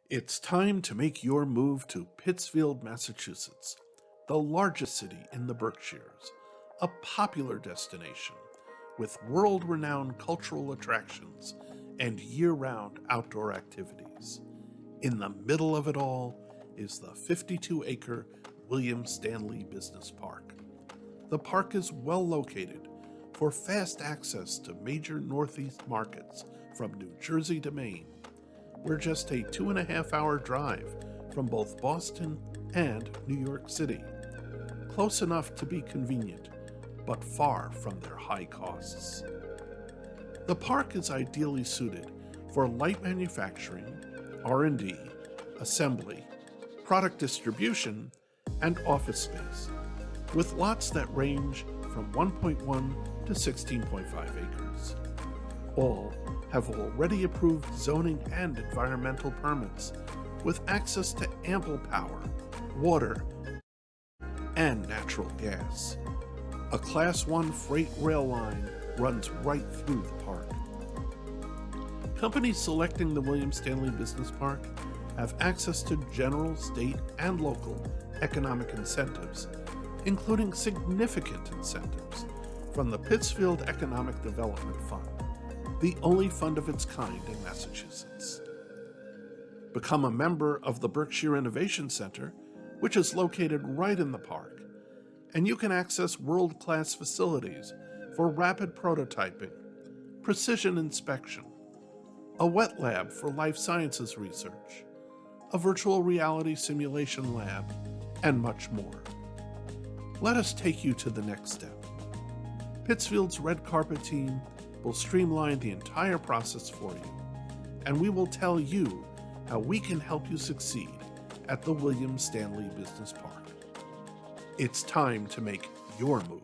It's time to make your move to Pittsfield, Massachusetts, the largest city in the Berkshires, a popular destination with world-renowned cultural attractions and year-round outdoor activities. In the middle of it all is the 52-acre William Stanley Business Park. The park is well located for fast access to major Northeast markets from New Jersey to Maine. We're just a 2.5-hour drive from both Boston and New York City. Close enough to be convenient, but far from their high costs. The park is ideally suited for light manufacturing, R&D, assembly, product distribution, and office space, with lots that range from 1.1 to 16.5 acres. All have already approved zoning and environmental permits, with access to ample power, water, and natural gas. A Class 1 freight rail line runs right through the park. Companies selecting the William Stanley Business Park have access to general, state, and local economic incentives, including significant incentives from the Pittsfield Economic Development Fund, the only fund of its kind in Massachusetts. Become a member of the Berkshire Innovation Center, which is located right in the park, and you can access world-class facilities for rapid prototyping, precision inspection, a wet lab for life sciences research, a virtual reality simulation lab, and much more. Let us take you to the next step. Pittsfield's red carpet team will streamline the entire process for you, and we will tell you how we can help you succeed at the William Stanley Business Park. It's time to make your move.